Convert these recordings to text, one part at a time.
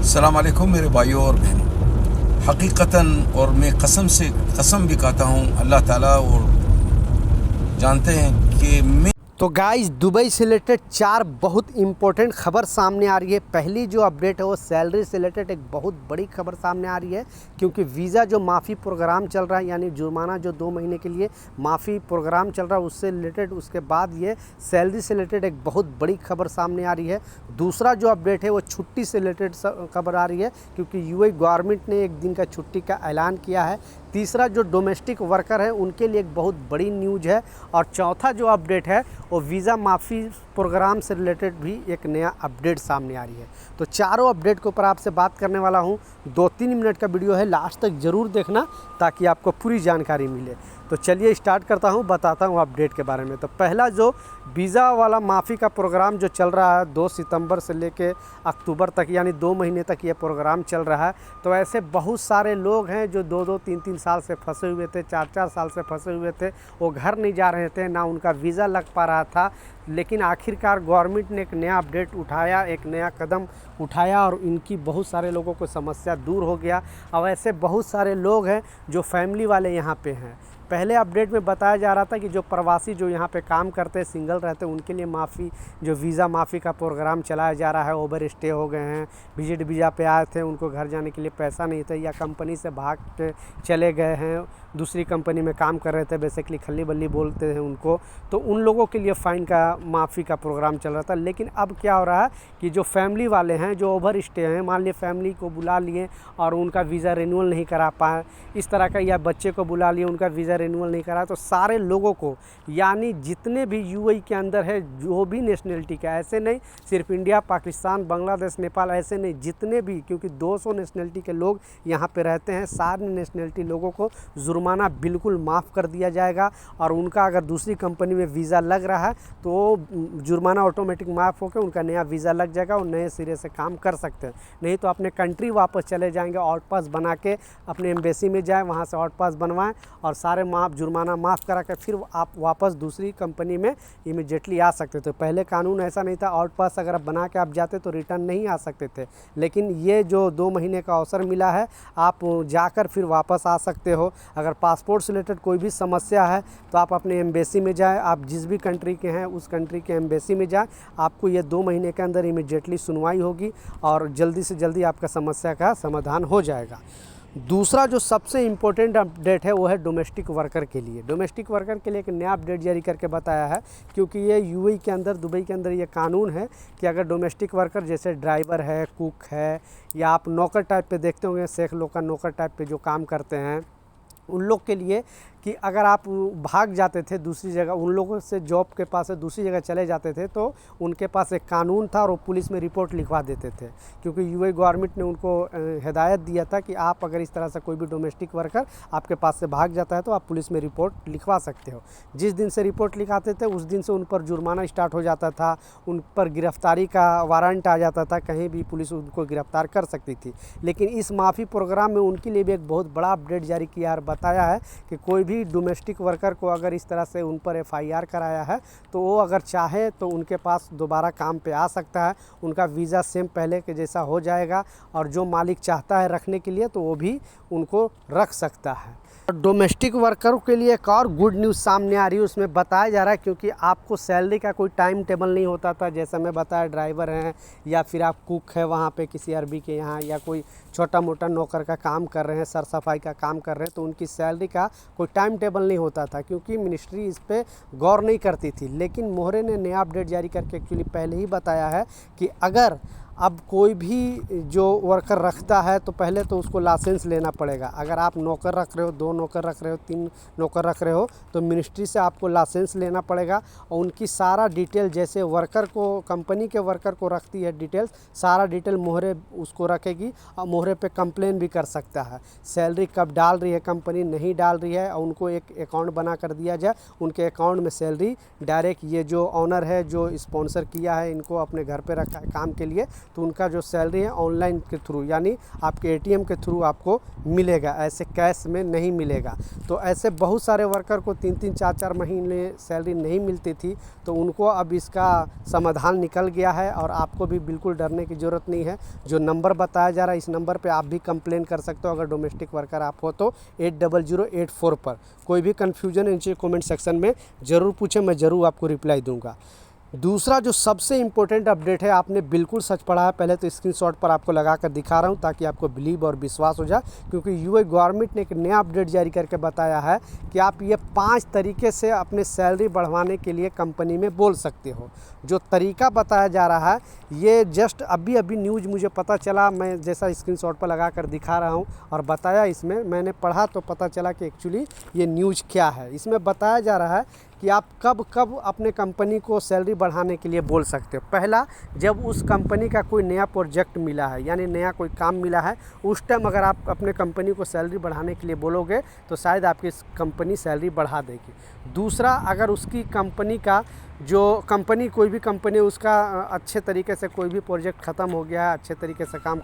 अस्सलाम वालेकुम मेरे भाइयों और बहनों। हकीकतन और मैं कसम भी खाता हूँ अल्लाह ताला और जानते हैं कि मैं तो गाइस दुबई से रिलेटेड 4 बहुत इंपॉर्टेंट खबर सामने आ रही है। पहली जो अपडेट है वो सैलरी से रिलेटेड एक बहुत बड़ी खबर सामने आ रही है, क्योंकि वीज़ा जो माफ़ी प्रोग्राम चल रहा है, यानी जुर्माना जो 2 महीने के लिए माफ़ी प्रोग्राम चल रहा है उससे रिलेटेड, उसके बाद ये सैलरी से रिलेटेड एक बहुत बड़ी खबर सामने आ रही है। दूसरा जो अपडेट है वो छुट्टी से रिलेटेड खबर आ रही है, क्योंकि यूएई गवर्नमेंट ने एक दिन का छुट्टी का ऐलान किया है। तीसरा जो डोमेस्टिक वर्कर है उनके लिए एक बहुत बड़ी न्यूज़ है। और चौथा जो अपडेट है वो वीज़ा माफ़ी प्रोग्राम से रिलेटेड भी एक नया अपडेट सामने आ रही है। तो चारों अपडेट के ऊपर आपसे बात करने वाला हूँ। 2-3 मिनट का वीडियो है, लास्ट तक ज़रूर देखना ताकि आपको पूरी जानकारी मिले। तो चलिए स्टार्ट करता हूँ, बताता हूँ अपडेट के बारे में। तो पहला जो वीज़ा वाला माफ़ी का प्रोग्राम जो चल रहा है 2 सितंबर से लेके अक्टूबर तक, यानी 2 महीने तक ये प्रोग्राम चल रहा है। तो ऐसे बहुत सारे लोग हैं जो 2-2, 3-3 साल से फंसे हुए थे, 4-4 साल से फंसे हुए थे। वो घर नहीं जा रहे थे, ना उनका वीज़ा लग पा रहा था। लेकिन आखिरकार गवर्नमेंट ने एक नया अपडेट उठाया, एक नया कदम उठाया और इनकी बहुत सारे लोगों को समस्या दूर हो गया। अब ऐसे बहुत सारे लोग हैं जो फैमिली वाले यहाँ पे हैं। पहले अपडेट में बताया जा रहा था कि जो प्रवासी जो यहाँ पे काम करते हैं, सिंगल रहते हैं, उनके लिए माफ़ी, जो वीज़ा माफ़ी का प्रोग्राम चलाया जा रहा है। ओवर स्टे हो गए हैं, विजिट वीज़ा पे आए थे, उनको घर जाने के लिए पैसा नहीं था, या कंपनी से भाग के चले गए हैं, दूसरी कंपनी में काम कर रहे थे, बेसिकली खल्ली बल्ली बोलते हैं उनको, तो उन लोगों के लिए फ़ाइन का माफ़ी का प्रोग्राम चल रहा था। लेकिन अब क्या हो रहा है कि जो फैमिली वाले हैं, जो ओवर स्टे हैं, मान लिए फैमिली को बुला लिए और उनका वीज़ा रिन्यूअल नहीं करा पाए, इस तरह का, या बच्चे को बुला लिए, उनका वीज़ा रिन्यूअल नहीं करा, तो सारे लोगों को, यानी जितने भी यूएई के अंदर है, जो भी नेशनलिटी का, ऐसे नहीं सिर्फ इंडिया, पाकिस्तान, बांग्लादेश, नेपाल, ऐसे नहीं, जितने भी, क्योंकि 200 नेशनलिटी के लोग यहाँ पे रहते हैं, सारे नेशनलिटी लोगों को जुर्माना बिल्कुल माफ़ कर दिया जाएगा। और उनका अगर दूसरी कंपनी में वीज़ा लग रहा है तो जुर्माना ऑटोमेटिक माफ़ होकर उनका नया वीज़ा लग जाएगा और नए सिरे से काम कर सकते हैं। नहीं तो अपने कंट्री वापस चले जाएंगे, आउट पास बना के अपने एम्बेसी में जाएँ, वहाँ से आउट पास बनवाएं और सारे जुर्माना माफ़ करा कर फिर आप वापस दूसरी कंपनी में इमीडिएटली आ सकते थे। पहले कानून ऐसा नहीं था, आउट पास अगर बना के आप जाते तो रिटर्न नहीं आ सकते थे। लेकिन ये जो 2 महीने का अवसर मिला है, आप जाकर फिर वापस आ सकते हो। अगर पासपोर्ट से रिलेटेड कोई भी समस्या है तो आप अपने एम्बेसी में जाएँ, आप जिस भी कंट्री के हैं उस कंट्री के एम्बेसी में जाएँ, आपको ये 2 महीने के अंदर इमीडिएटली सुनवाई होगी और जल्दी से जल्दी आपका समस्या का समाधान हो जाएगा। दूसरा जो सबसे इम्पोर्टेंट अपडेट है वो है डोमेस्टिक वर्कर के लिए। डोमेस्टिक वर्कर के लिए एक नया अपडेट जारी करके बताया है, क्योंकि ये यूएई के अंदर, दुबई के अंदर ये कानून है कि अगर डोमेस्टिक वर्कर जैसे ड्राइवर है, कुक है, या आप नौकर टाइप पे देखते होंगे, शेख लोग का नौकर टाइप पे जो काम करते हैं, उन लोग के लिए कि अगर आप भाग जाते थे दूसरी जगह, उन लोगों से जॉब के पास से दूसरी जगह चले जाते थे, तो उनके पास एक कानून था और वो पुलिस में रिपोर्ट लिखवा देते थे। क्योंकि यूएई गवर्नमेंट ने उनको हिदायत दिया था कि आप अगर इस तरह से कोई भी डोमेस्टिक वर्कर आपके पास से भाग जाता है तो आप पुलिस में रिपोर्ट लिखवा सकते हो। जिस दिन से रिपोर्ट लिखाते थे उस दिन से उन पर जुर्माना स्टार्ट हो जाता था, उन पर गिरफ्तारी का वारंट आ जाता था, कहीं भी पुलिस उनको गिरफ्तार कर सकती थी। लेकिन इस माफ़ी प्रोग्राम में उनके लिए भी एक बहुत बड़ा अपडेट जारी किया और बताया है कि कोई भी डोमेस्टिक वर्कर को अगर इस तरह से उन पर एफआईआर कराया है तो वो अगर चाहे तो उनके पास दोबारा काम पे आ सकता है, उनका वीज़ा सेम पहले के जैसा हो जाएगा और जो मालिक चाहता है रखने के लिए तो वो भी उनको रख सकता है। डोमेस्टिक वर्करों के लिए एक और गुड न्यूज़ सामने आ रही है, उसमें बताया जा रहा है, क्योंकि आपको सैलरी का कोई टाइम टेबल नहीं होता था, जैसा मैं बताया ड्राइवर हैं या फिर आप कुक है वहाँ पे किसी अरबी के यहाँ, या कोई छोटा मोटा नौकर का काम कर रहे हैं, सर सफाई का काम कर रहे हैं, तो उनकी सैलरी का कोई टाइम टेबल नहीं होता था, क्योंकि मिनिस्ट्री इस पर गौर नहीं करती थी। लेकिन मोहरे ने नया अपडेट जारी करके एक्चुअली पहले ही बताया है कि अगर अब कोई भी जो वर्कर रखता है तो पहले तो उसको लाइसेंस लेना पड़ेगा। अगर आप नौकर रख रहे हो, 2 नौकर रख रहे हो, 3 नौकर रख रहे हो, तो मिनिस्ट्री से आपको लाइसेंस लेना पड़ेगा और उनकी सारा डिटेल, जैसे वर्कर को, कंपनी के वर्कर को रखती है डिटेल्स, सारा डिटेल मोहरे उसको रखेगी और मोहरे पे कंप्लेन भी कर सकता है। सैलरी कब डाल रही है कंपनी, नहीं डाल रही है, और उनको एक अकाउंट बना कर दिया जाए, उनके अकाउंट में सैलरी डायरेक्ट, ये जो ऑनर है, जो स्पॉन्सर किया है, इनको अपने घर पे रखा है काम के लिए, तो उनका जो सैलरी है ऑनलाइन के थ्रू यानी आपके ATM के थ्रू आपको मिलेगा, ऐसे कैश में नहीं मिलेगा। तो ऐसे बहुत सारे वर्कर को 3-3 4-4 महीने सैलरी नहीं मिलती थी, तो उनको अब इसका समाधान निकल गया है और आपको भी बिल्कुल डरने की ज़रूरत नहीं है। जो नंबर बताया जा रहा है इस नंबर पे आप भी कंप्लेन कर सकते हो अगर डोमेस्टिक वर्कर आप हो तो 80084 पर। कोई भी कन्फ्यूजन है नीचे कमेंट सेक्शन में ज़रूर पूछें, मैं ज़रूर आपको रिप्लाई दूंगा। दूसरा जो सबसे इम्पोर्टेंट अपडेट है, आपने बिल्कुल सच पढ़ा है, पहले तो स्क्रीनशॉट पर आपको लगा कर दिखा रहा हूँ ताकि आपको बिलीव और विश्वास हो जाए, क्योंकि यूए गवर्नमेंट ने एक नया अपडेट जारी करके बताया है कि आप ये 5 तरीके से अपने सैलरी बढ़वाने के लिए कंपनी में बोल सकते हो। जो तरीका बताया जा रहा है ये जस्ट अभी न्यूज़ मुझे पता चला, मैं जैसा स्क्रीनशॉट पर लगा कर दिखा रहा हूँ और बताया, इसमें मैंने पढ़ा तो पता चला कि एक्चुअली ये न्यूज़ क्या है। इसमें बताया जा रहा है कि आप कब कब अपने कंपनी को सैलरी बढ़ाने के लिए बोल सकते हो। पहला, जब उस कंपनी का कोई नया प्रोजेक्ट मिला है यानी नया कोई काम मिला है, उस टाइम अगर आप अपने कंपनी को सैलरी बढ़ाने के लिए बोलोगे तो शायद आपकी कंपनी सैलरी बढ़ा देगी। दूसरा, अगर उसकी कंपनी का जो कंपनी कोई भी कंपनी उसका अच्छे तरीके से कोई भी प्रोजेक्ट ख़त्म हो गया है, अच्छे तरीके से काम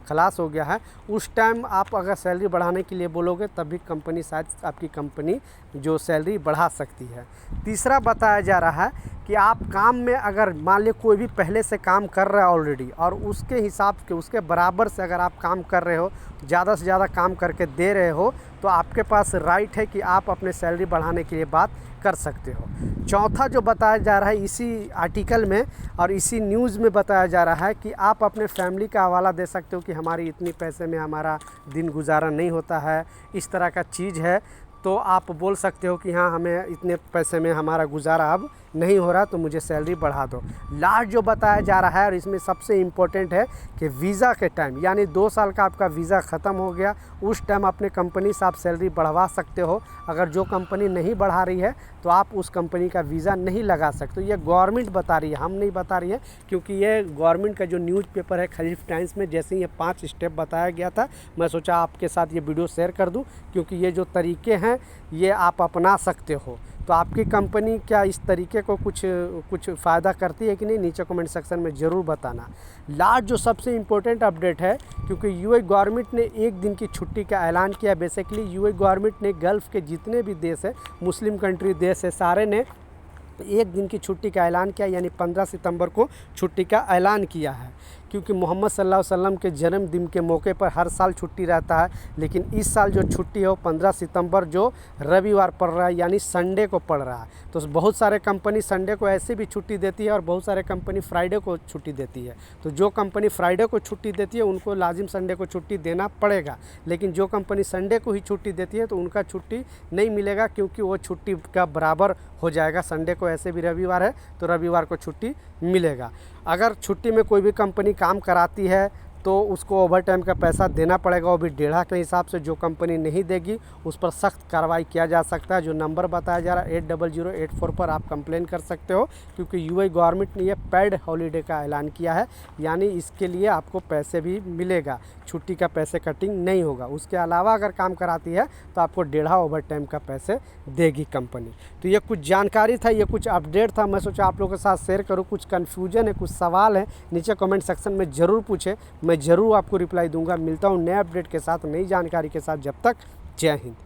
खलास हो गया है, उस टाइम आप अगर सैलरी बढ़ाने के लिए बोलोगे तभी कंपनी शायद आपकी कंपनी जो सैलरी बढ़ा सकती है। तीसरा बताया जा रहा है कि आप काम में अगर मान लीजिए कोई भी पहले से काम कर रहा है ऑलरेडी और उसके हिसाब के उसके बराबर से अगर आप काम कर रहे हो, ज़्यादा से ज़्यादा काम करके दे रहे हो, तो आपके पास राइट है कि आप अपने सैलरी बढ़ाने के लिए बात कर सकते हो। चौथा जो बताया जा रहा है इसी आर्टिकल में और इसी न्यूज़ में बताया जा रहा है कि आप अपने फैमिली का हवाला दे सकते हो कि हमारी इतनी पैसे में हमारा दिन गुजारा नहीं होता है, इस तरह का चीज़ है, तो आप बोल सकते हो कि हाँ हमें इतने पैसे में हमारा गुजारा अब नहीं हो रहा तो मुझे सैलरी बढ़ा दो। लास्ट जो बताया जा रहा है और इसमें सबसे इम्पोर्टेंट है कि वीज़ा के टाइम यानी 2 साल का आपका वीज़ा ख़त्म हो गया, उस टाइम अपने कंपनी से आप सैलरी बढ़वा सकते हो। अगर जो कंपनी नहीं बढ़ा रही है तो आप उस कंपनी का वीज़ा नहीं लगा सकते। ये गवर्नमेंट बता रही है, हम नहीं बता रही है, क्योंकि ये गवर्नमेंट का जो न्यूज़पेपर है खलीफ टाइम्स में जैसे ये 5 स्टेप बताया गया था, मैं सोचा आपके साथ ये वीडियो शेयर कर दूं, क्योंकि ये जो तरीके हैं ये आप अपना सकते हो। तो आपकी कंपनी क्या इस तरीके को कुछ फ़ायदा करती है कि नहीं, नीचे कमेंट सेक्शन में ज़रूर बताना। लास्ट जो सबसे इम्पोर्टेंट अपडेट है, क्योंकि यूए गवर्नमेंट ने 1 दिन की छुट्टी का ऐलान किया। बेसिकली यूए गवर्नमेंट ने गल्फ़ के जितने भी देश है, मुस्लिम कंट्री देश है, सारे ने 1 दिन की छुट्टी का ऐलान किया, यानी 15 सितंबर को छुट्टी का ऐलान किया है। क्योंकि मोहम्मद सल्लल्लाहु अलैहि वसल्लम के जन्मदिन के मौके पर हर साल छुट्टी रहता है, लेकिन इस साल जो छुट्टी है वो 15 सितंबर जो रविवार पड़ रहा है यानी संडे को पड़ रहा है। तो बहुत सारे कंपनी संडे को ऐसे भी छुट्टी देती है और बहुत सारे कंपनी फ्राइडे को छुट्टी देती है। तो जो कंपनी फ्राइडे को छुट्टी देती है उनको लाजिम संडे को छुट्टी देना पड़ेगा, लेकिन जो कंपनी संडे को ही छुट्टी देती है तो उनका छुट्टी नहीं मिलेगा, क्योंकि वो छुट्टी का बराबर हो जाएगा। संडे को ऐसे भी रविवार है तो रविवार को छुट्टी मिलेगा। अगर छुट्टी में कोई भी कंपनी काम कराती है तो उसको ओवर टाइम का पैसा देना पड़ेगा, वो भी 1.5 के हिसाब से। जो कंपनी नहीं देगी उस पर सख्त कार्रवाई किया जा सकता है। जो नंबर बताया जा रहा है 80084 पर आप कंप्लेन कर सकते हो, क्योंकि यूए गवर्नमेंट ने ये पेड हॉलीडे का ऐलान किया है, यानी इसके लिए आपको पैसे भी मिलेगा, छुट्टी का पैसे कटिंग नहीं होगा। उसके अलावा अगर काम कराती है तो आपको 1.5 ओवर टाइम का पैसे देगी कंपनी। तो ये कुछ जानकारी था, ये कुछ अपडेट था, मैं सोचा आप लोगों के साथ शेयर करूँ। कुछ कन्फ्यूजन है, कुछ सवाल है, नीचे कमेंट सेक्शन में ज़रूर पूछे, मैं ज़रूर आपको रिप्लाई दूंगा। मिलता हूँ नए अपडेट के साथ, नई जानकारी के साथ। जब तक जय हिंद।